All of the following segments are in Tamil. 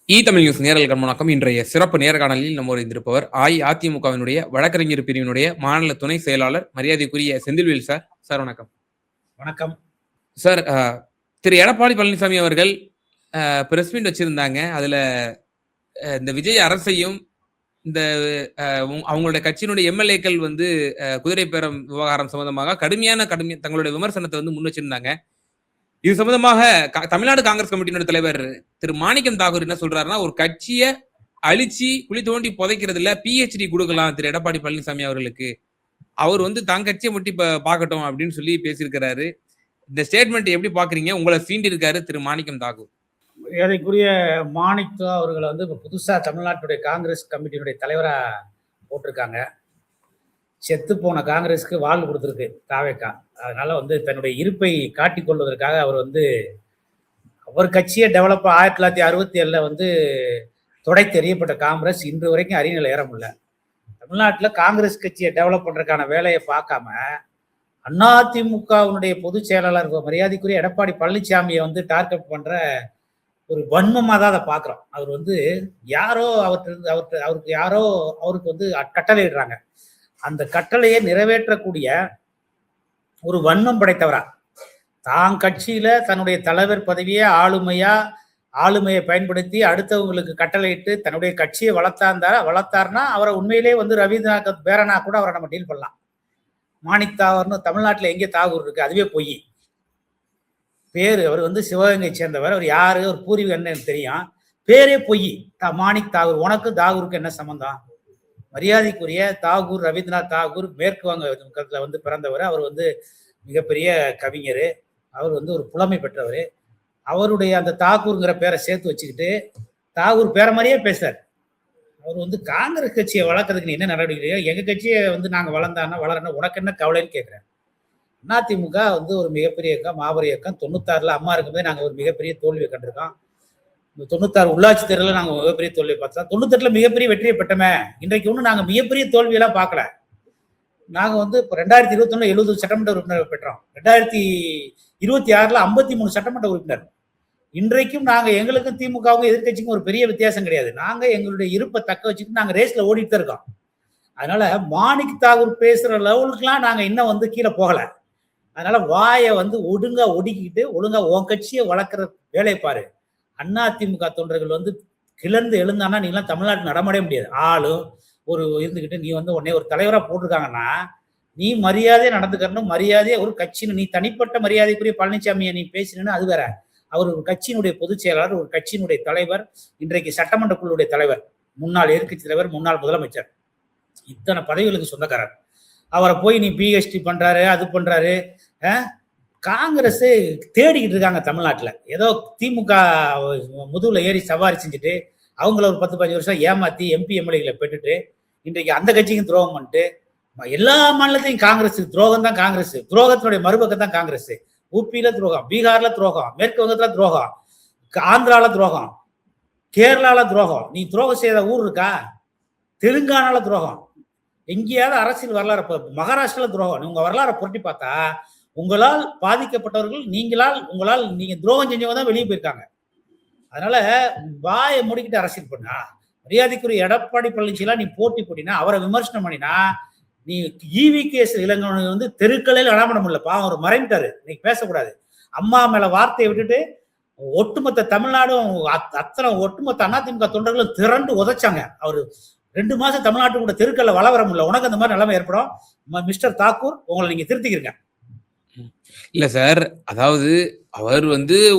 தமிழ் நியூஸ் நேரல் வணக்கம். இன்றைய சிறப்பு நேர்காணலில் நம்ம இருந்திருப்பவர் அஇஅதிமுகவினுடைய வழக்கறிஞர் பிரிவினுடைய மாநில துணை செயலாளர் மரியாதைக்குரிய செந்தில்வேல் சார். சார் வணக்கம். வணக்கம் சார். திரு எடப்பாடி பழனிசாமி அவர்கள் பிரஸ் மீட் வச்சிருந்தாங்க. அதுல இந்த விஜய் அரசையும் இந்த அவங்களுடைய கட்சியினுடைய எம்எல்ஏக்கள் குதிரை பேரம் விவகாரம் சம்பந்தமாக தங்களுடைய விமர்சனத்தை முன் வச்சிருந்தாங்க. இது சம்பந்தமாக தமிழ்நாடு காங்கிரஸ் கமிட்டியோட தலைவர் திரு மாணிக்கம் தாகூர் என்ன சொல்றாருன்னா, ஒரு கட்சியை அழிச்சு குழி தோண்டி புதைக்கிறதுல பிஹெச்டி கொடுக்கலாம் திரு எடப்பாடி பழனிசாமி அவர்களுக்கு. அவர் தான் கட்சியை மட்டும் இப்ப பாக்கட்டும் அப்படின்னு சொல்லி பேசியிருக்கிறாரு. இந்த ஸ்டேட்மெண்ட் எப்படி பாக்குறீங்க? உங்களை சீண்டி இருக்காரு திரு மாணிக்கம் தாகூர். ஏதைக்குரிய மாணிக்கா அவர்களை இப்ப புதுசா தமிழ்நாட்டுடைய காங்கிரஸ் கமிட்டியினுடைய தலைவரா போட்டிருக்காங்க. செத்து போன காங்கிரஸுக்கு வாழ் கொடுத்துருக்கு தாவேக்கா. அதனால தன்னுடைய இருப்பை காட்டிக் கொள்வதற்காக அவர் கட்சியை டெவலப் 1967 தொடை தெரியப்பட்ட காங்கிரஸ் இன்று வரைக்கும் அறிநிலை ஏற முடியல. தமிழ்நாட்டில் காங்கிரஸ் கட்சியை டெவலப் பண்றதுக்கான வேலையை பார்க்காம அதிமுகவுடைய பொதுச் செயலாளர் மரியாதைக்குரிய எடப்பாடி பழனிசாமியை டார்கெட் பண்ற ஒரு வன்மமாக தான் அதை பார்க்குறோம். அவர் யாரோ அவருக்கு யாரோ அவருக்கு கட்டளையிடுறாங்க. அந்த கட்டளையை நிறைவேற்றக்கூடிய ஒரு வன்மம் படைத்தவரா, தான் கட்சியில தன்னுடைய தலைவர் பதவியை ஆளுமையை பயன்படுத்தி அடுத்தவங்களுக்கு கட்டளையிட்டு தன்னுடைய கட்சியை வளர்த்தார்னா அவரை உண்மையிலே ரவீந்திரநாத் பேரனா கூட அவரை நம்ம டீல் பண்ணலாம். மாணிக் தாகூர்னு தமிழ்நாட்டில் எங்கே தாகூர் இருக்கு? அதுவே பொய் பேரு. அவர் சிவகங்கை சேர்ந்தவர். அவர் யாரு? ஒரு பூர்வீகம் என்னன்னு தெரியும், பேரே பொய். மாணிக் தாகூர். உனக்கு தாகூருக்கு என்ன சம்பந்தம்? மரியாதைக்குரிய தாகூர் ரவீந்திரநாத் தாகூர் மேற்கு வங்க பிறந்தவர். அவர் மிகப்பெரிய கவிஞர். அவர் ஒரு புலமை பெற்றவர். அவருடைய அந்த தாகூருங்கிற பேரை சேர்த்து வச்சுக்கிட்டு தாகூர் பேரை மாதிரியே பேசுறார். அவர் காங்கிரஸ் கட்சியை வளர்க்கறதுக்கு நீ என்ன நடவடிக்கையோ, எங்க கட்சியை நாங்க வளரணும், உனக்கு என்ன கவலைன்னு கேட்கிறேன். அதிமுக ஒரு மிகப்பெரிய இயக்கம், மாபெரும் இயக்கம். 96 அம்மா இருக்கும்போது நாங்க ஒரு மிகப்பெரிய தோல்வியை கண்டிருக்கோம். 96 உள்ளாட்சி தேர்தலில் நாங்கள் மிகப்பெரிய தோல்வியை பார்த்தோம். 98 மிகப்பெரிய வெற்றியை பெற்றோமே. இன்றைக்கு நாங்கள் மிகப்பெரிய தோல்வியெல்லாம் பார்க்கல. நாங்கள் இப்போ 2021 70 சட்டமன்ற உறுப்பினர் பெற்றோம். 2026 53 சட்டமன்ற உறுப்பினர். இன்றைக்கும் நாங்கள் எங்களுக்கும் திமுகவுக்கும் எதிர்கட்சிக்கும் ஒரு பெரிய வித்தியாசம் கிடையாது. நாங்கள் எங்களுடைய இருப்பை தக்க வச்சுட்டு நாங்கள் ரேஸ்ல ஓடிட்டு தான் இருக்கோம். அதனால மாணிக் தாகூர் பேசுற லெவலுக்குலாம் நாங்கள் இன்னும் கீழே போகலை. அதனால வாயை ஒழுங்கா ஒடுக்கிட்டு ஒழுங்கா உன் கட்சியை வளர்க்குற வேலையை பாரு. அதிமுக தொண்டர்கள் கிளர்ந்து எழுந்தானா நீங்களாம் தமிழ்நாட்டு நடமாட முடியாது. ஆளும் ஒரு இருந்துகிட்டு நீ உடனே ஒரு தலைவரா போட்டிருக்காங்கன்னா நீ மரியாதையை நடந்துக்கணும். மரியாதையை ஒரு கட்சின்னு நீ தனிப்பட்ட மரியாதைக்குரிய பழனிசாமியை நீ பேசினு அது வேற. அவர் ஒரு கட்சியினுடைய பொதுச் செயலாளர், ஒரு கட்சியினுடைய தலைவர், இன்றைக்கு சட்டமன்ற குழுவுடைய தலைவர், முன்னாள் எதிர்கட்சி தலைவர், முன்னாள் முதலமைச்சர், இத்தனை பதவிகளுக்கு சொந்தக்காரர். அவரை போய் நீ பிஹெச்டி பண்றாரு அது பண்றாரு. காங்கிரஸ் தேடிக்கிட்டு இருக்காங்க தமிழ்நாட்டில். ஏதோ திமுக முதுகுல ஏறி சவாரி செஞ்சுட்டு அவங்கள ஒரு 10-15 வருஷம் ஏமாத்தி எம்பி எம்எல்ஏகளை பெற்றுட்டு இன்றைக்கு அந்த கட்சிக்கும் துரோகம் பண்ணிட்டு எல்லா மாநிலத்தையும் காங்கிரஸ் துரோகம் தான். காங்கிரஸ் துரோகத்தினுடைய மறுபக்கம் தான் காங்கிரஸ். ஊபியில துரோகம், பீகார்ல துரோகம், மேற்கு வங்கத்துல துரோகம், ஆந்திரால துரோகம், கேரளால துரோகம். நீ துரோகம் செய்த ஊர் இருக்கா? தெலுங்கானால துரோகம். எங்கேயாவது அரசியல் வரலாறு, மகாராஷ்டிரால துரோகம். உங்க வரலாறை புரட்டி பார்த்தா உங்களால் பாதிக்கப்பட்டவர்கள் நீங்க துரோகம் செஞ்சவங்க தான் வெளியே போயிருக்காங்க. அதனால வாயை முடிக்கிட்டு அரசியல் பண்ணா. மரியாதைக்குரிய எடப்பாடி பழனிசாமி நீ போட்டி போட்டினா, அவரை விமர்சனம் பண்ணினா, நீ EVKS இளங்கோவனை தெருக்களில் அடாமட முடியல. பாவம் ஒரு மறைந்துட்டாரு, இன்னைக்கு பேசக்கூடாது. அம்மா மேல வார்த்தையை விட்டுட்டு ஒட்டுமொத்த தமிழ்நாடும் ஒட்டுமொத்த அதிமுக தொண்டர்களும் திரண்டு உதைச்சாங்க. அவரு 2 மாசம் தமிழ்நாட்டு கூட தெருக்கல்ல வள வர முடியல. உனக்கு அந்த மாதிரி நிலைமை ஏற்படும். மிஸ்டர் தாக்கூர், உங்களை நீங்க திருத்திக்கிறீங்க. இல்ல சார், அதாவது அவர்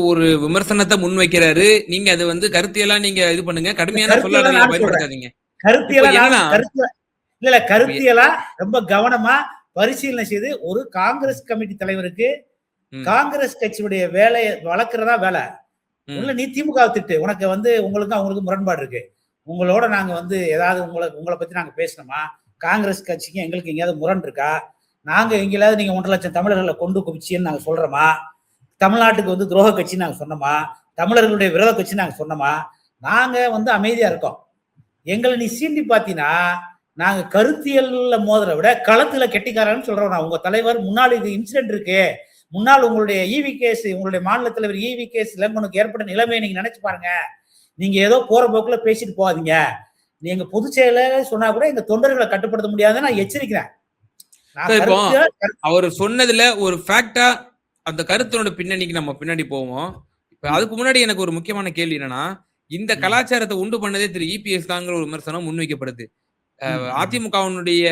ஒரு விமர்சனத்தை முன் வைக்கிறாரு. நீங்க அது கருத்தியெல்லாம் நீங்க இது பண்ணுங்க, கடுமையான சொல்லாதீங்க, பயன்படுத்தாதீங்க. கருத்தியலா ரொம்ப கவனமா பரிசீலனை செய்து ஒரு காங்கிரஸ் கமிட்டி தலைவருக்கு காங்கிரஸ் கட்சியுடைய வேலையை வளர்க்கறதா வேலை. நீ திமுக திட்டு, உனக்கு உங்களுக்கும் அவங்களுக்கு முரண்பாடு இருக்கு. உங்களோட நாங்க ஏதாவது உங்களை பத்தி நாங்க பேசணுமா? காங்கிரஸ் கட்சிக்கு எங்களுக்கு எங்கேயாவது முரண் இருக்கா? நாங்க எங்கேயாவது நீங்க 1.5 லட்சம் தமிழர்களை கொண்டு குவிச்சின்னு நாங்க சொல்றோமா? தமிழ்நாட்டுக்கு துரோக கட்சி நாங்க சொன்னோமா? தமிழர்களுடைய விரோத கட்சி நாங்க சொன்னோமா? நாங்க அமைதியா இருக்கோம். எங்களை நீ சீண்டி பாத்தீங்கன்னா நாங்க கருத்தியல்ல மோதுற விட களத்துல கெட்டிக்காரன்னு சொல்றோம். நான் உங்க தலைவர் முன்னாள் இது இன்சிடென்ட் இருக்கு, முன்னாள் உங்களுடைய EVKS உங்களுடைய மாநில தலைவர் EVKS இளங்கோனுக்கு ஏற்பட்ட நிலைமையை நீங்க நினைச்சு பாருங்க. நீங்க ஏதோ போற போக்குல பேசிட்டு போகாதீங்க. நீங்க பொதுச் செயலாளர் சொன்னா கூட எங்க தொண்டர்களை கட்டுப்படுத்த முடியாதுன்னு நான் எச்சரிக்கிறேன். இப்போ அவர் சொன்னதுல ஒரு ஃபேக்டா அந்த கருத்தோட பின்னணிக்கு நம்ம பின்னாடி போவோம். இப்ப அதுக்கு முன்னாடி எனக்கு ஒரு முக்கியமான கேள்வி என்னன்னா, இந்த கலாச்சாரத்தை உண்டு பண்ணதே திரு இபிஎஸ் தாங்கிற ஒரு விமர்சனம் முன்வைக்கப்படுது. அதிமுகவினுடைய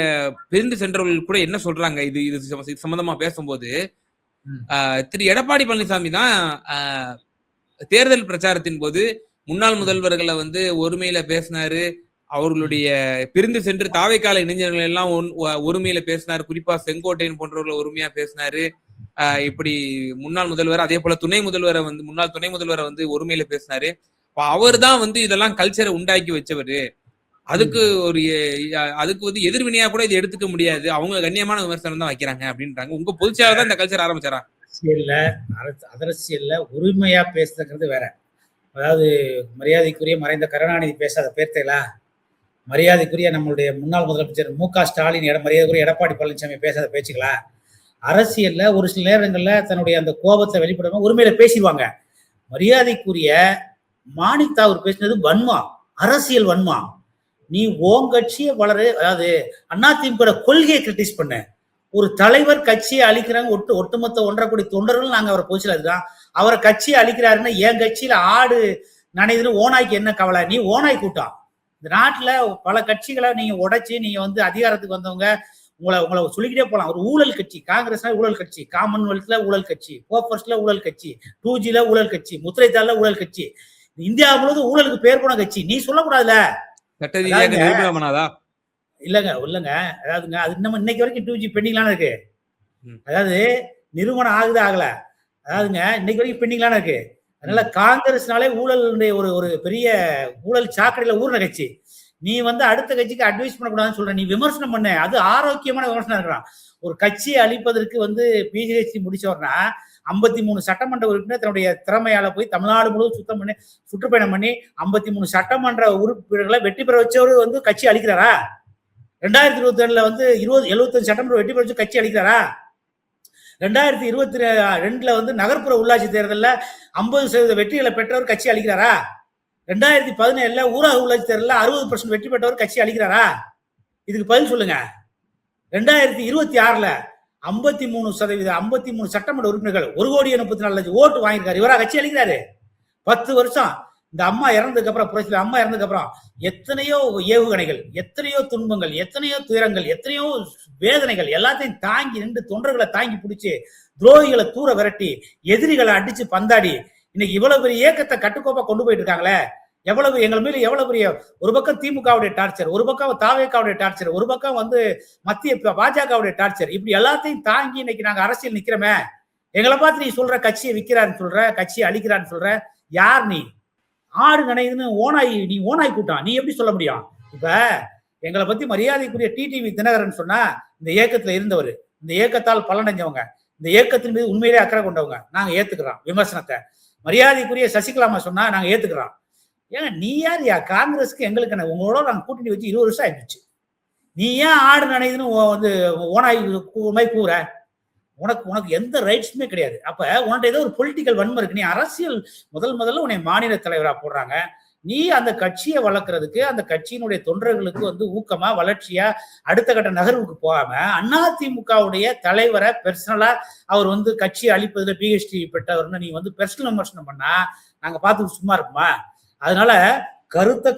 பிரிந்து சென்றவர்கள் கூட என்ன சொல்றாங்க இது சம்பந்தமா பேசும்போது, திரு எடப்பாடி பழனிசாமி தான் தேர்தல் பிரச்சாரத்தின் போது முன்னாள் முதல்வர்களை வந்து ஒருமையில பேசினாரு. அவர்களுடைய பிரிந்து சென்று தாவைக்கால இளைஞர்கள் எல்லாம் ஒருமையில பேசினாரு. குறிப்பா செங்கோட்டையன் போன்றவர்களை ஒருமையா பேசினாரு. இப்படி முன்னாள் முதல்வர் அதே போல முன்னாள் துணை முதல்வரை வந்து ஒருமையில பேசினாரு. அவர் தான் வந்து இதெல்லாம் கல்ச்சரை உண்டாக்கி வச்சவரு. அதுக்கு வந்து எதிர்வினையா கூட இதை எடுத்துக்க முடியாது. அவங்க கண்ணியமான விமர்சனம் தான் வைக்கிறாங்க அப்படின்றாங்க. உங்க பொதுச்செயலாளர் தான் இந்த கல்ச்சர் ஆரம்பிச்சாரா? அரசியல்ல உரிமையா பேசுறது வேற. அதாவது மரியாதைக்குரிய மறைந்த கருணாநிதி பேசாத பேர்த்தைகளா, மரியாதைக்குரிய நம்மளுடைய முன்னாள் முதலமைச்சர் மு.க. ஸ்டாலின் மரியாதைக்குரிய எடப்பாடி பழனிசாமி பேசாத பேச்சுங்களா? அரசியல்ல ஒரு சில நேரங்கள்ல தன்னுடைய அந்த கோபத்தை வெளிப்படாம உரிமையில பேசிடுவாங்க. மரியாதைக்குரிய மாணிக் தாகூர் பேசினது வன்மா, அரசியல் வன்மா. நீ ஓங்கட்சியை அதாவது அதிமுக கொள்கையை கிரிட்டிஸ் பண்ண ஒரு தலைவர் கட்சியை அழிக்கிறாங்க. ஒட்டுமொத்த 1.5 கோடி தொண்டர்கள் நாங்க அவரை போச்சு. அதுதான் அவரை கட்சியை அழிக்கிறாருன்னா என் கட்சியில ஆடு நனைதுன்னு ஓனாய்க்கு என்ன கவலை? நீ ஓனாய் கூட்டம். இந்த நாட்டுல பல கட்சிகளை நீங்க உடைச்சு நீங்க வந்து அதிகாரத்துக்கு வந்தவங்க உங்களை சொல்லிக்கிட்டே போலாம். ஒரு ஊழல் கட்சி காங்கிரஸ் ஊழல் கட்சி, காமன்வெல்த்ல ஊழல் கட்சி, போபர்ஸ்ல ஊழல் கட்சி, 2Gல ஊழல் கட்சி, முத்திரைத்தாள்ல ஊழல் கட்சி, இந்தியா முழுவதும் ஊழலுக்கு பேர் போன கட்சி. நீ சொல்லக்கூடாதுல இல்லங்க அதாவதுங்க அது இன்னும் இன்னைக்கு வரைக்கும் 2G பெண்டிங்லான இருக்கு. அதாவது நிறுவனம் ஆகல. அதாவதுங்க இன்னைக்கு வரைக்கும் பெண்டிங்லான இருக்கு. அதனால காங்கிரஸ்னாலே ஊழலுடைய ஒரு பெரிய ஊழல் சாக்கடையில ஊர்ன கட்சி. நீ வந்து அடுத்த கட்சிக்கு அட்வைஸ் பண்ணக்கூடாதுன்னு சொல்ற. நீ விமர்சனம் பண்ண, அது ஆரோக்கியமான விமர்சனம் இருக்கிறான். ஒரு கட்சியை அழிப்பதற்கு வந்து பிஜேபி முடிச்சவர்னா 53 சட்டமன்ற உறுப்பினர் தன்னுடைய திறமையால போய் தமிழ்நாடு முழுவதும் சுற்றுப்பயணம் பண்ணி 53 சட்டமன்ற உறுப்பினர்களை வெற்றி பெற வச்சவரு வந்து கட்சி அளிக்கிறாரா? 2022ல வந்து 75 சட்டமன்ற வெற்றி பெற வச்சு கட்சி அளிக்கிறாரா? 2022ல வந்து நகர்ப்புற உள்ளாட்சி தேர்தலில் 50% வெற்றிகளை பெற்றவர் கட்சி அளிக்கிறாரா? 2017ல ஊரக உள்ளாட்சி தேர்தலில் 60% வெற்றி பெற்றவர் கட்சி அளிக்கிறாரா? இதுக்கு பதில் சொல்லுங்க. 2026ல 53% சட்டமன்ற உறுப்பினர்கள் 1,34,00,000 ஓட்டு வாங்கியிருக்காரு. இவரா கட்சி அளிக்கிறாரு? 10 வருஷம் இந்த அம்மா இறந்ததுக்கு அப்புறம், புரட்சி அம்மா இறந்ததுக்கு அப்புறம் எத்தனையோ ஏவுகணைகள், எத்தனையோ துன்பங்கள், எத்தனையோ துயரங்கள், எத்தனையோ வேதனைகள் எல்லாத்தையும் தாங்கி நின்று தொண்டர்களை தாங்கி பிடிச்சி துரோகிகளை தூர விரட்டி எதிரிகளை அடிச்சு பந்தாடி இன்னைக்கு இவ்வளவு பெரிய இயக்கத்தை கட்டுக்கோப்பா கொண்டு போயிட்டு இருக்காங்களே. எங்கள் மேல எவ்வளவு பெரிய ஒரு பக்கம் திமுகவுடைய டார்ச்சர், ஒரு பக்கம் தாவேக்காவுடைய டார்ச்சர், ஒரு பக்கம் வந்து மத்திய பாஜகவுடைய டார்ச்சர், இப்படி எல்லாத்தையும் தாங்கி இன்னைக்கு நாங்க அரசியல் நிக்கிறோமே. எங்களை பார்த்து நீ சொல்ற கட்சியை விற்கிறான்னு சொல்ற, கட்சியை அழிக்கிறான்னு சொல்ற. யார் நீ? ஆடு நனைதுன்னு நீ ஓனாய் கூட்டம். நீ எப்படி சொல்ல முடியும்? இப்ப எங்களை பத்தி மரியாதைக்குரிய டிடிவி தினகரன் சொன்னா இந்த இயக்கத்துல இருந்தவர், இந்த இயக்கத்தால் பலனடைஞ்சவங்க, இந்த இயக்கத்தின் மீது உண்மையிலே அக்கறை கொண்டவங்க, நாங்க ஏத்துக்கிறோம் விமர்சனத்தை. மரியாதைக்குரிய சசிகலாமா சொன்னா நாங்க ஏத்துக்கிறோம். ஏன்னா நீ யார் காங்கிரஸ்க்கு எங்களுக்கு உங்களோட நாங்க கூட்டணி வச்சு 20 வருஷம் ஆயிடுச்சு. நீ ஏன் ஆடு நனைதுன்னு வந்து ஓனாய் கூற? உனக்கு எந்த ரைட்ஸுமே கிடையாது. அப்ப உன்கிட்ட ஏதோ ஒரு பொலிட்டிக்கல் வன்மை இருக்கு. நீ அரசியல் முதல்ல உன்னை மாநில தலைவரா போடுறாங்க. நீ அந்த கட்சியை வளர்க்கறதுக்கு, அந்த கட்சியினுடைய தொண்டர்களுக்கு வந்து ஊக்கமா வளர்ச்சியா அடுத்த கட்ட நகர்வுக்கு போகாம அதிமுகவுடைய தலைவரை பெர்சனலா அவர் வந்து கட்சியை அழிப்பதுல பிஹெச்டி பெற்றவர்னு நீ வந்து பெர்சனல் விமர்சனம் பண்ணா நாங்க பார்த்து சும்மா இருக்குமா? அதனால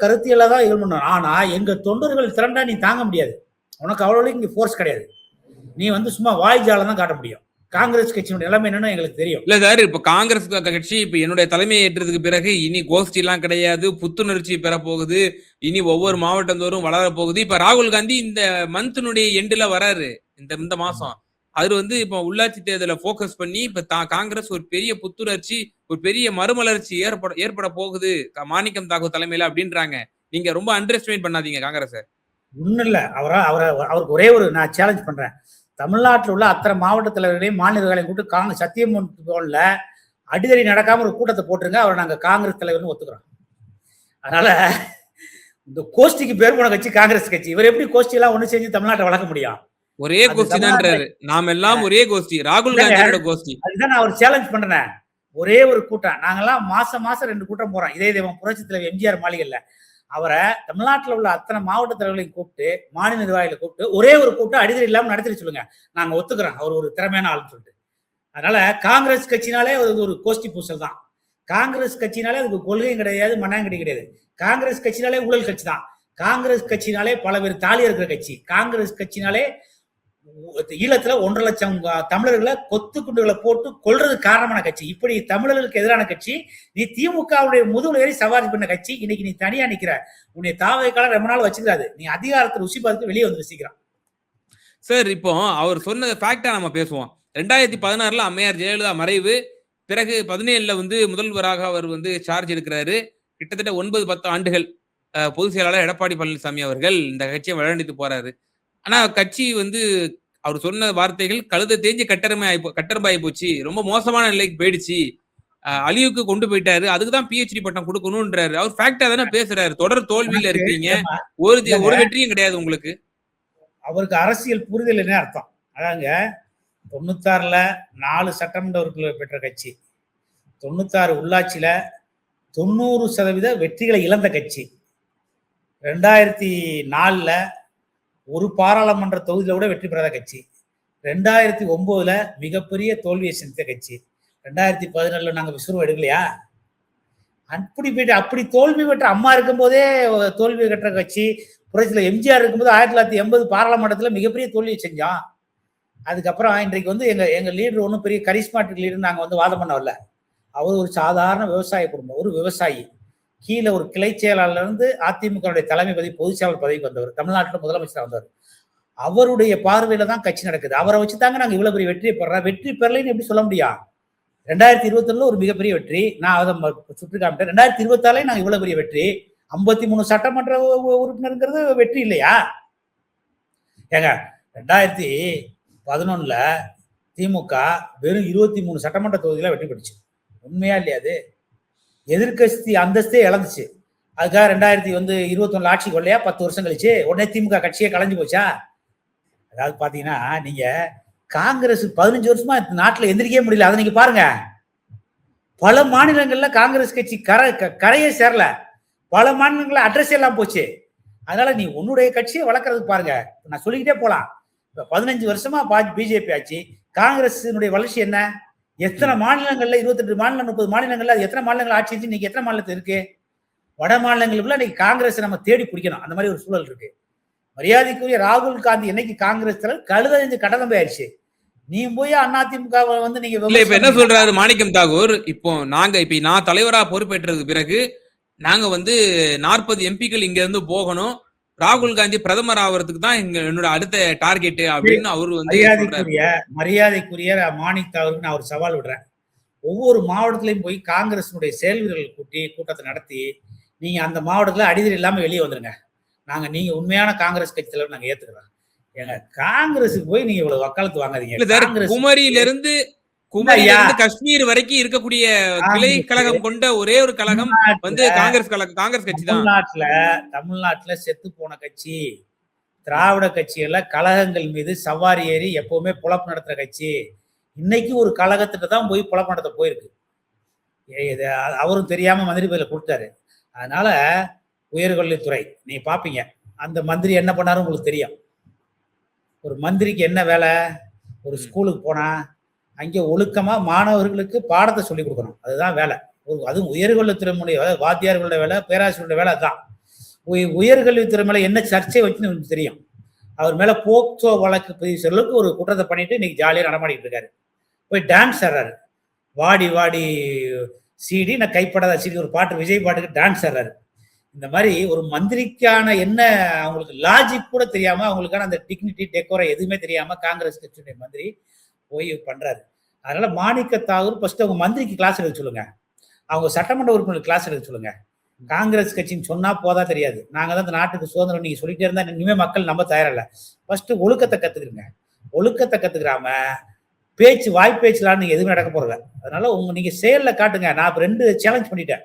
கருத்தியலா தான் இது பண்ணணும். ஆனா எங்க தொண்டர்கள் திரண்டா நீ தாங்க முடியாது. உனக்கு அவ்வளவு இங்க ஃபோர்ஸ் கிடையாது. நீ வந்து சும்மா வாய்ஜாலம் தான் காட்ட முடியும். காங்கிரஸ் கட்சியோட நிலைமை என்னன்னு எங்களுக்கு தெரியும். இல்ல சார், இப்ப காங்கிரஸ் கட்சி இப்ப என்னுடைய தலைமையை ஏற்றதுக்கு பிறகு இனி கோஷ்டி எல்லாம் கிடையாது, புத்துணர்ச்சி பெற போகுது, இனி ஒவ்வொரு மாவட்டம் தோறும் வளர போகுது. இப்ப ராகுல் காந்தி இந்த மந்த்னுடைய எண்டுல வராரு, இந்த மாசம். அது வந்து இப்ப உள்ளாட்சி தேர்தலை போக்கஸ் பண்ணி இப்ப காங்கிரஸ் ஒரு பெரிய புத்துணர்ச்சி, ஒரு பெரிய மறுமலர்ச்சி ஏற்பட போகுது மாணிக்கம் தாக்கூர் தலைமையில அப்படின்றாங்க. நீங்க ரொம்ப அண்டர் எஸ்டிமேட் பண்ணாதீங்க காங்கிரஸ். ஒன்னும் இல்ல, அவருக்கு ஒரே ஒரு நான் சேலஞ்ச் பண்றேன். தமிழ்நாட்டில் உள்ள அத்தனை மாவட்ட தலைவர்களையும் மாநிலங்களையும் கூட்டு சத்தியமூர்த்தில அடிதடி நடக்காம ஒரு கூட்டத்தை போட்டுருங்க, அவரை நாங்க காங்கிரஸ் தலைவர்னு ஒத்துக்கிறோம். அதனால இந்த கோஷ்டிக்கு பேர் போன கட்சி காங்கிரஸ் கட்சி. இவர் எப்படி கோஷ்டி எல்லாம் ஒண்ணு செஞ்சு தமிழ்நாட்டை வளர்க்க முடியும்? ஒரே கோஷ்டி தான், நாம் எல்லாம் ஒரே கோஷ்டி, ராகுல் காந்தியோட கோஷ்டி. அதுதான் நான் அவர் சேலஞ்ச் பண்றேன். ஒரே ஒரு கூட்டம். நாங்கெல்லாம் மாசம் மாசம் 2 கூட்டம் போறோம். இதய தெய்வம் புரட்சித் தலைவர் எம்ஜிஆர் மாளிகையில. அவரை தமிழ்நாட்டுல உள்ள அத்தனை மாவட்ட தலைவர்களையும் கூப்பிட்டு, மாநில நிர்வாகிகளை கூப்பிட்டு ஒரே ஒரு கூட்டம் அடிதடி இல்லாம நடத்திட சொல்லுங்க. நாங்க ஒத்துக்கிறோம். அவர் ஒரு திறமையான ஆளுன்னு சொல்லிட்டு. அதனால காங்கிரஸ் கட்சினாலே ஒரு கோஷ்டி பூசல் தான். காங்கிரஸ் கட்சினாலே அதுக்கு கொள்கையும் கிடையாது, மண்ணாங்கட்டி கிடையாது. காங்கிரஸ் கட்சினாலே ஊழல் கட்சி தான். காங்கிரஸ் கட்சினாலே பல பேர் தாலி இருக்கிற கட்சி. காங்கிரஸ் கட்சினாலே ஈழத்துல 1.5 லட்சம் தமிழர்களை கொத்து குண்டுகளை போட்டு கொல்றது காரணமான கட்சி. இப்படி தமிழர்களுக்கு எதிரான கட்சி. நீ திமுகவுடைய முதுகுல ஏறி சவாரி பண்ண கட்சி. இன்னைக்கு நீ தனியா நிக்கிற. உன்னை தாவகைக்கால ரொம்ப நாள் வச்சுக்கிறாது. நீ அதிகாரத்தை ருசி பார்த்து வெளியே வந்து வசிக்கிறான். சார் இப்போ அவர் சொன்னதை ஃபேக்டா நம்ம பேசுவோம். 2016ல அம்மையார் ஜெயலலிதா மறைவு, பிறகு 17ல வந்து முதல்வராக அவர் வந்து சார்ஜ் எடுக்கிறாரு. கிட்டத்தட்ட 9-10 ஆண்டுகள் பொதுச் செயலாளர் எடப்பாடி பழனிசாமி அவர்கள் இந்த கட்சியை வழிநடத்தி போறாரு. ஆனா கட்சி வந்து அவர் சொன்ன வார்த்தைகள் கழுத தேஞ்சு கட்டரம்பாயி போச்சு, ரொம்ப மோசமான நிலைக்கு போயிடுச்சு, அழிவுக்கு கொண்டு போயிட்டாரு, அதுக்குதான் PhD பட்டம் கொடுக்கணும்ன்றாரு. அவர் ஃபேக்டா தானே பேசுறாரு. தொடர் தோல்வியில இருக்கீங்க, ஒரு வெற்றியும் கிடையாது உங்களுக்கு. அவருக்கு அரசியல் புரிதல் என்ன அர்த்தம்? அதாங்க 96ல 4 சட்டமன்ற உறுப்பினர் பெற்ற கட்சி, 96 உள்ளாட்சியில 90% வெற்றிகளை இழந்த கட்சி, 2004ல ஒரு பாராளுமன்ற தொகுதியில கூட வெற்றி பெறாத கட்சி, 2009ல மிகப்பெரிய தோல்வியை சந்தித்த கட்சி, 2017ல நாங்க விசுவம் எடுக்கலையா? அப்படி போயிட்டு அப்படி தோல்வி பெற்ற அம்மா இருக்கும் போதே தோல்வி கட்டுற கட்சி. புரட்சியில எம்ஜிஆர் இருக்கும்போது 1980 பாராளுமன்றத்துல மிகப்பெரிய தோல்வியை செஞ்சோம். அதுக்கப்புறம் இன்றைக்கு வந்து எங்க லீடர் ஒன்றும் பெரிய கரிஸ்மாட்டிக் லீடர் நாங்க வந்து வாதம் பண்ண வரல. அவர் ஒரு சாதாரண விவசாய குடும்பம், ஒரு விவசாயி. கீழே ஒரு கிளை செயலாளர் இருந்து அதிமுக தலைமை பதவி பொதுச் செயலாளர் பதவிக்கு வந்தவர், தமிழ்நாட்டில் முதலமைச்சர் வந்தவர். அவருடைய பார்வையில தான் கட்சி நடக்குது. அவரை வச்சுதாங்க நாங்க இவ்வளவு பெரிய வெற்றியை பெறோம். வெற்றி பெறலைன்னு எப்படி சொல்ல முடியும்? 2021 ஒரு மிகப்பெரிய வெற்றி, நான் அதை சுற்றி காமிட்டேன். 2024 நாங்க இவ்வளவு பெரிய வெற்றி. 53 சட்டமன்ற உறுப்பினருங்கிறது வெற்றி இல்லையா? ஏங்க 2011ல திமுக வெறும் 23 சட்டமன்ற தொகுதியில வெற்றி பெற்றுச்சு. உண்மையா இல்லையா? அது எதிர்கட்சி அந்தஸ்தே இழந்துச்சு. அதுக்காக 2021 ஆட்சி கொள்ளையா 10 வருஷம் கழிச்சு உடனே திமுக கட்சியே கலைஞ்சு போச்சா? அதாவது பாத்தீங்கன்னா, நீங்க காங்கிரஸ் 15 வருஷமா நாட்டுல எந்திரிக்கவே முடியல. அதை நீங்க பாருங்க. பல மாநிலங்கள்ல காங்கிரஸ் கட்சி கரையே சேரல. பல மாநிலங்கள்ல அட்ரஸ் எல்லாம் போச்சு. அதனால நீ உன்னுடைய கட்சியை வளர்க்கறதுக்கு பாருங்க. நான் சொல்லிக்கிட்டே போலாம். இப்ப 15 வருஷமா பிஜேபி ஆச்சு. காங்கிரஸ் வளர்ச்சி என்ன? எத்தனை மாநிலங்கள்ல 28 மாநிலம் 30 மாநிலங்கள்ல எத்தனை மாநிலங்கள் ஆட்சி இருந்துச்சு? இன்னைக்கு எத்தனை மாநிலத்தில் இருக்கு? வட மாநிலங்களுக்குள்ள இன்னைக்கு காங்கிரஸ் நம்ம தேடி பிடிக்கணும். அந்த மாதிரி ஒரு சூழல் இருக்கு. மரியாதைக்குரிய ராகுல் காந்தி என்னைக்கு காங்கிரஸ் கழுதஞ்சு கடந்தம்பை ஆயிடுச்சு. நீ போய் அதிமுக வந்து நீங்க இப்ப என்ன சொல்றாரு மாணிக்கம் தாகூர்? இப்போ நான் தலைவரா பொறுப்பேற்றது பிறகு நாங்க வந்து 40 எம்பிக்கள் இங்க இருந்து போகணும், ராகுல் காந்தி பிரதமர் ஆகிறதுக்கு தான் என்னோட அடுத்த டார்கெட் அப்படின்னு அவரு வந்து மரியாதைக்குரிய மாணிக் தாகூருக்கு நான் ஒரு சவால் விடுறேன். ஒவ்வொரு மாவட்டத்திலையும் போய் காங்கிரஸ் செயல் வீரர்கள் கூட்டத்தை நடத்தி நீங்க அந்த மாவட்டத்துல அடிதடி இல்லாம வெளியே வந்துருங்க. நீங்க உண்மையான காங்கிரஸ் கட்சி தலைவர் நாங்க ஏத்துக்கிறோம். ஏங்க காங்கிரஸுக்கு போய் நீங்க இவ்வளவு வக்காலத்து வாங்காதீங்க. குமரியிலிருந்து காஷ்மீர் வரைக்கும் இருக்கக்கூடிய கிளை கழகம் கொண்ட ஒரே ஒரு கழகம் வந்து காங்கிரஸ் கட்சி தான். தமிழ்நாட்டுல செத்து போன கட்சி. திராவிட கட்சிகள்ல கழகங்கள் மீது சவாரி ஏறி எப்பவுமே பொழப்பு நடத்துற கட்சி. இன்னைக்கு ஒரு கழகத்திட்ட தான் போய் பொழப்பு நடத்த போயிருக்கு. அவரும் தெரியாம மந்திரி பதவியில கொடுத்தாரு. அதனால உயர்கல்வித்துறை நீ பாப்பீங்க. அந்த மந்திரி என்ன பண்ணாரு உங்களுக்கு தெரியும். ஒரு மந்திரிக்கு என்ன வேலை? ஒரு ஸ்கூலுக்கு போனா அங்கே ஒழுக்கமா மாணவர்களுக்கு பாடத்தை சொல்லி கொடுக்கணும். அதுதான் வேலை. அதுவும் உயர்கல்வித்துறை வாத்தியார்களுடைய வேலை, பேராசிரியருடைய வேலை. அதுதான். உயர்கல்வித்துறை மேல என்ன சர்ச்சை வச்சுன்னு தெரியும். அவர் மேல போக்சோ வழக்கு பதிவு செய்யறதுக்கு ஒரு குற்றத்தை பண்ணிட்டு இன்னைக்கு ஜாலியா நடமாடிட்டு இருக்காரு. போய் டான்ஸ் ஆடுறாரு. வாடி வாடி சிடி நான் கைப்படாத சிடி ஒரு பாட்டு, விஜய் பாட்டுக்கு டான்ஸ் ஆடுறாரு. இந்த மாதிரி ஒரு மந்திரிக்கான என்ன அவங்களுக்கு லாஜிக் கூட தெரியாம, அவங்களுக்கான அந்த டிக்னிட்டி டெக்கோரை எதுவுமே தெரியாம காங்கிரஸ் கட்சியுடைய மந்திரி போய் பண்றாரு. அதனால மாணிக்க தாகூர் ஃபர்ஸ்ட் அவங்க மந்திரிக்கு கிளாஸ் எடுக்க சொல்லுங்க. அவங்க சட்டமன்ற உறுப்பினர் கிளாஸ் எடுக்க சொல்லுங்க. காங்கிரஸ் கட்சின்னு சொன்னா போதா தெரியாது. நாங்க தான் இந்த நாட்டுக்கு சுதந்திரம் நீங்க சொல்லிட்டே இருந்தா இனிமே மக்கள் நம்ப தயாரில்ல. ஃபர்ஸ்ட் ஒழுக்கத்தை கத்துக்கிறீங்க. ஒழுக்கத்தை கத்துக்கிறாம வாய்ப்பேச்சுலாம் நீங்க எதுவுமே நடக்க போறல. அதனால நீங்க செயல்ல காட்டுங்க. நான் 2 சேலஞ்ச் பண்ணிட்டேன்.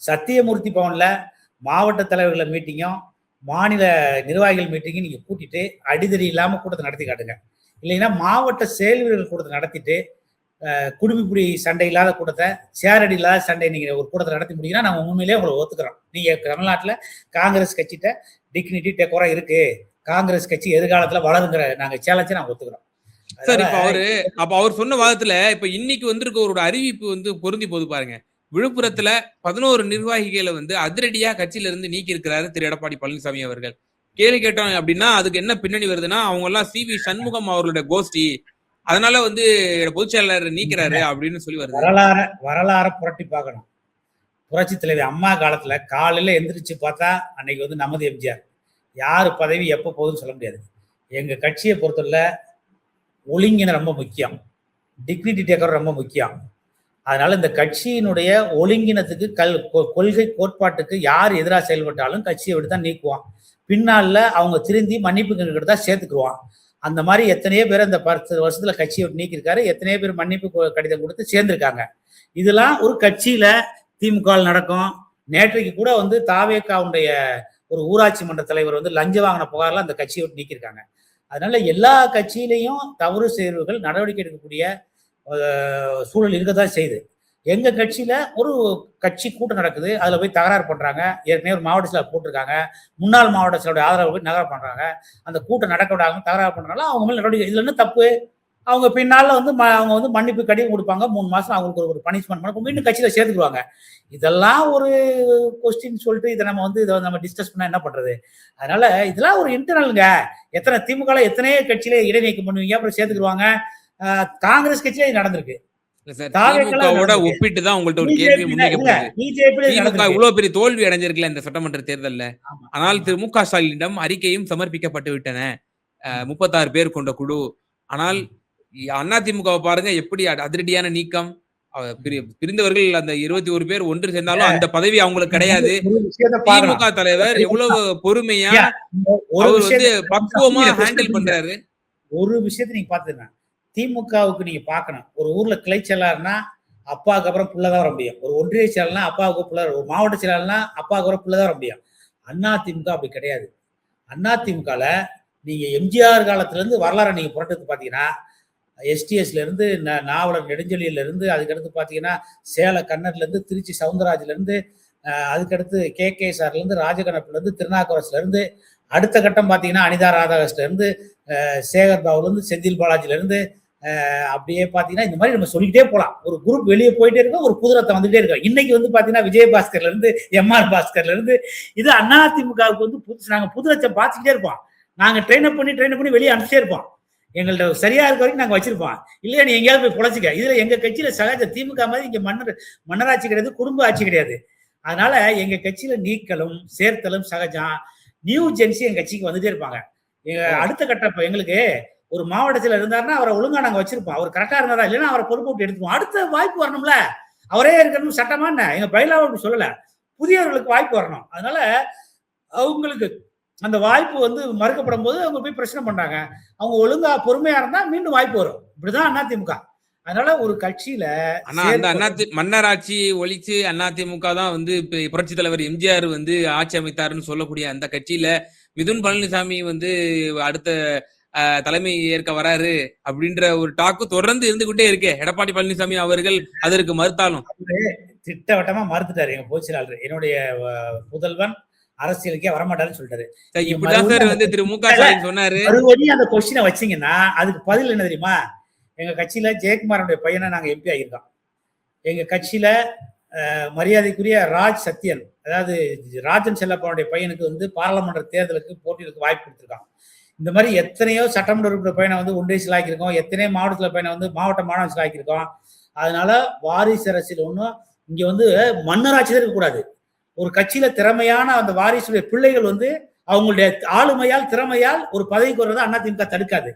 சத்தியமூர்த்தி பவன்ல மாவட்ட தலைவர்களை மீட்டிங்கும் மாநில நிர்வாகிகள் மீட்டிங்கும் நீங்க கூட்டிட்டு அடிதடி இல்லாம கூட்டத்தை நடத்தி காட்டுங்க. இல்லைன்னா மாவட்ட செயல் வீரர்கள் கூட்டத்தை நடத்திட்டு குடும்பிப்புடி சண்டை இல்லாத கூட்டத்தை, சேரடி இல்லாத சண்டை நீங்க ஒரு கூட்டத்தை நடத்தி முடியுங்கன்னா நாங்க உண்மையிலேயே உங்களை ஒத்துக்கிறோம். நீங்க தமிழ்நாட்டில் காங்கிரஸ் கட்சிட்ட டிக்னிட்டி டெக்கோரா இருக்கு, காங்கிரஸ் கட்சி எதிர்காலத்துல வளருங்கிற நாங்க சேலஞ்சை நாங்க ஒத்துக்கிறோம். சார் இப்ப அவர் சொன்ன வாதத்துல இப்ப இன்னைக்கு வந்திருக்க ஒரு அறிவிப்பு வந்து பொருந்தி போது பாருங்க. விழுப்புரத்துல 11 நிர்வாகிகளை வந்து அதிரடியா கட்சியில இருந்து நீக்கி இருக்கிறாரு திரு எடப்பாடி பழனிசாமி அவர்கள். கேள்வி கேட்டோம் அப்படின்னா அதுக்கு என்ன பின்னணி வருதுன்னா அவங்க எல்லாம் சி.வி. சண்முகம் அவர்களுடைய கோஷ்டி, அதனால வந்து பொதுச் செயலாளர் நீக்கிறாரு அப்படின்னு சொல்லி வருது. வரலாற புரட்டி பார்க்கணும். புரட்சி தலைவி அம்மா காலத்துல காலையில எந்திரிச்சு பார்த்தா அன்னைக்கு வந்து நமது எம்ஜிஆர். யாரு பதவி எப்ப போகுதுன்னு சொல்ல முடியாது. எங்க கட்சியை பொறுத்தவரை ஒழுங்கின ரொம்ப முக்கியம், டிக்னிட்டி டேக்கர் ரொம்ப முக்கியம். அதனால இந்த கட்சியினுடைய ஒழுங்கினத்துக்கு கொள்கை கோட்பாட்டுக்கு யார் எதிராக செயல்பட்டாலும் கட்சியை விட்டு தான் நீக்குவான். பின்னால அவங்க திருந்தி மன்னிப்பு கிட்ட சேர்த்துக்குவான். அந்த மாதிரி எத்தனையோ பேர் இந்த 10 வருஷத்துல கட்சியை விட்டு நீக்கியிருக்காரு. எத்தனையோ பேர் மன்னிப்பு கடிதம் கொடுத்து சேர்ந்திருக்காங்க. இதெல்லாம் ஒரு கட்சியில திமுக நடக்கும். நேற்றைக்கு கூட வந்து தாவேகாவுடைய ஒரு ஊராட்சி மன்ற தலைவர் வந்து லஞ்சம் வாங்கின புகார்ல அந்த கட்சியை விட்டு நீக்கியிருக்காங்க. அதனால எல்லா கட்சியிலையும் தவறு செய்வர்கள் நடவடிக்கை எடுக்கக்கூடிய சூழல் இருக்கதான் செய்யுது. எங்க கட்சியில ஒரு கட்சி கூட்டம் நடக்குது, அதுல போய் தகராறு பண்றாங்க. ஏற்கனவே ஒரு மாவட்ட செயலர் போட்டிருக்காங்க, முன்னாள் மாவட்ட செயலருடைய ஆதரவு போய் நகரம் பண்றாங்க. அந்த கூட்டம் நடக்க விடாம தகராறு பண்றதுனால அவங்க மேல நடவடிக்கை. இதுல என்ன தப்பு? அவங்க பின்னால வந்து அவங்க வந்து மன்னிப்பு கடிதம் கொடுப்பாங்க. 3 மாசம் அவங்களுக்கு ஒரு பனிஷ்மெண்ட் பண்ண மீண்டும் கட்சியில சேர்த்துக்குவாங்க. இதெல்லாம் ஒரு கொஸ்டின் சொல்லிட்டு இதை நம்ம டிஸ்கஸ் பண்ணா என்ன பண்றது? அதனால இதெல்லாம் ஒரு இன்டர்னல்ங்க. எத்தனை திமுக எத்தனையோ கட்சியில இடைநீக்கம் பண்ணுவீங்க, அப்புறம் சேர்த்துக்குவாங்க. காங்கிரஸ் கட்சியில இது நடந்திருக்கு. ஒப்பிட்டு தான் உங்கள்ட்ட ஒரு கேள்வி முன்வைக்கப்படுது. இவ்வளவு பெரிய தோல்வி அடைஞ்சிருக்கல இந்த சட்டமன்ற தேர்தல்ல. ஆனால் திரு மு.க. ஸ்டாலினிடம் அறிக்கையும் சமர்ப்பிக்கப்பட்டு விட்டன, 36 பேர் கொண்ட குழு. ஆனால் அதிமுகவை பாருங்க எப்படி அதிரடியான நீக்கம். பிரிந்தவர்கள் அந்த 21 பேர் ஒன்று சேர்ந்தாலும் அந்த பதவி அவங்களுக்கு கிடையாது. திமுக தலைவர் எவ்வளவு பொறுமையா அவர் வந்து பக்குவமா ஹேண்டில் பண்றாரு. ஒரு விஷயத்தை நீங்க பாத்துங்க, திமுகவுக்கு நீங்க பாக்கணும். ஒரு ஊர்ல கிளை செயலாளர்னா அப்பாவுக்கு அப்புறம் புள்ளதான் வர முடியும். ஒரு ஒன்றிய செயலாளர்னா அப்பாவுக்கு புள்ள, ஒரு மாவட்ட செயலாளர்னா அப்பாவுக்கு அப்புறம் புள்ளதான் வர முடியும். அதிமுக அப்படி கிடையாது. அதிமுகல நீங்க எம்ஜிஆர் காலத்துல இருந்து வரலாறு நீங்க புரட்டத்து பாத்தீங்கன்னா, எஸ்டிஎஸ்ல இருந்து நாவலர் நெடுஞ்செழியில இருந்து, அதுக்கடுத்து பாத்தீங்கன்னா சேல கண்ணர்ல இருந்து, திருச்சி சவுந்தரராஜ்ல இருந்து, அதுக்கடுத்து KKSRல இருந்து, ராஜகணப்புல இருந்து, திருநாக்கரசுல இருந்து, அடுத்த கட்டம் பாத்தீங்கன்னா அனிதா ராதாகிருஷ்ணல இருந்து, சேகர் பாபுல இருந்து, செந்தில் பாலாஜில இருந்து, அப்படியே பாத்தீங்கன்னா இந்த மாதிரி நம்ம சொல்லிக்கிட்டே போலாம். ஒரு குரூப் வெளியே போயிட்டே இருக்கோம், ஒரு புதுரத்தை வந்துட்டே இருக்கோம். இன்னைக்கு வந்து பாத்தீங்கன்னா விஜயபாஸ்கர்ல இருந்து, MR பாஸ்கர்ல இருந்து, இது அதிமுகவுக்கு வந்து நாங்க புதுரத்தை பார்த்துக்கிட்டே இருப்போம். நாங்க ட்ரெயின் அப் பண்ணி வெளியே அனுப்பிச்சே இருப்போம். எங்கள்ட்ட சரியா இருக்க வரைக்கும் நாங்க வச்சிருப்போம். இல்லையா நீ எங்கேயாவது போய் பொழைச்சிக்க. இதுல எங்க கட்சியில சகஜ திமுக மாதிரி இங்க மன்னராட்சி கிடையாது, குடும்ப ஆட்சி கிடையாது. அதனால எங்க கட்சியில நீக்கலும் சேர்த்தலும் சகஜம். நியூ ஜென்சி எங்க கட்சிக்கு வந்துட்டே இருப்பாங்க. அடுத்த கட்ட எங்களுக்கு ஒரு மாவட்டத்தில் இருந்தாருன்னா அவரை ஒழுங்கா நாங்க வச்சிருப்போம். அவர் கரெக்டா இருந்தாரா இல்லைன்னா அவரை பொறுப்பு விட்டு எடுத்துப்போம். அடுத்த வாய்ப்பு வரணும்ல, அவரே இருக்கணும் சட்டமா என்ன? எங்க பயிலாவை அப்படி சொல்லல, புதியவர்களுக்கு வாய்ப்பு வரணும். அதனால அவங்களுக்கு அந்த வாய்ப்பு வந்து மறுக்கப்படும் போது அவங்க போய் பிரச்சனை பண்றாங்க. அவங்க ஒழுங்கா பொறுமையா இருந்தா மீண்டும் வாய்ப்பு வரும். இப்படிதான் அதிமுக. அதனால ஒரு கட்சியில மன்னராட்சி ஒழிச்சு அதிமுக தான் வந்து புரட்சி தலைவர் எம்ஜிஆர் வந்து ஆட்சி அமைத்தாருன்னு சொல்லக்கூடிய அந்த கட்சியில மிதுன் பழனிசாமி வந்து அடுத்த தலைமை ஏற்க வராரு அப்படின்ற ஒரு டாக்கு தொடர்ந்து இருந்துகிட்டே இருக்கு. எடப்பாடி பழனிசாமி அவர்கள் அதற்கு மறுத்தாலும் திட்டவட்டமா மறுத்துட்டாரு. எங்க பொதுச் செயலாளர், என்னுடைய புதல்வன் அரசியலுக்கே வரமாட்டாருன்னு சொல்லிட்டாரு. இப்படிதான் வந்து திரு மு.க. ஸ்டாலின் சொன்னாரு. மறுபடியும் அந்த கொஸ்டினை வச்சீங்கன்னா அதுக்கு பதில் என்ன தெரியுமா? எங்க கட்சியில ஜெயக்குமாரோட பையனை நாங்க MP ஆகியிருக்கோம். எங்க கட்சியில மரியாதைக்குரிய ராஜ் சத்யன், அதாவது ராஜன் செல்லப்பாவுடைய பையனுக்கு வந்து பாராளுமன்ற தேர்தலுக்கு போட்டிகளுக்கு வாய்ப்பு கொடுத்துருக்காங்க. இந்த மாதிரி எத்தனையோ சட்டமன்ற உறுப்பினர் பையனை வந்து ஒன்றிய செயலாக்கியிருக்கோம், எத்தனையோ மாவட்டத்துல பையனை வந்து மாவட்ட மாணவ செயலாக்கியிருக்கோம். அதனால வாரிசு அரசியல் ஒன்றும் இங்க வந்து மன்னராட்சி தான் இருக்கக்கூடாது. ஒரு கட்சியில திறமையான அந்த வாரிசுடைய பிள்ளைகள் வந்து அவங்களுடைய ஆளுமையால் திறமையால் ஒரு பதவிக்கு வர்றதை அதிமுக தடுக்காது.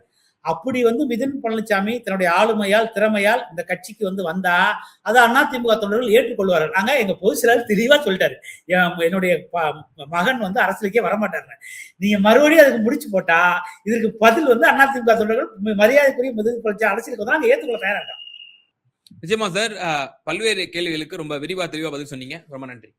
அப்படி வந்து மிதுன் பழனிசாமி தன்னுடைய ஆளுமையால் திறமையால் இந்த கட்சிக்கு வந்து வந்தா அதை அதிமுக தொண்டர்கள் ஏற்றுக்கொள்வார்கள். நாங்க எங்க பொதுச் செயலாளர் தெளிவா சொல்லிட்டாரு, என்னுடைய மகன் வந்து அரசியலுக்கே வரமாட்டாரு. நீங்க மறுபடியும் அதுக்கு முடிச்சு போட்டா இதற்கு பதில் வந்து அதிமுக தொண்டர்கள் மரியாதைக்குரிய மிதுன் பழனிசாமி அரசியலுக்கு வந்து நாங்க ஏற்றுக்கொள்ள தயாரா இருக்கோம். நிச்சயமா சார், பல்வேறு கேள்விகளுக்கு ரொம்ப விரிவா தெளிவா பதில் சொன்னீங்க. ரொம்ப நன்றி.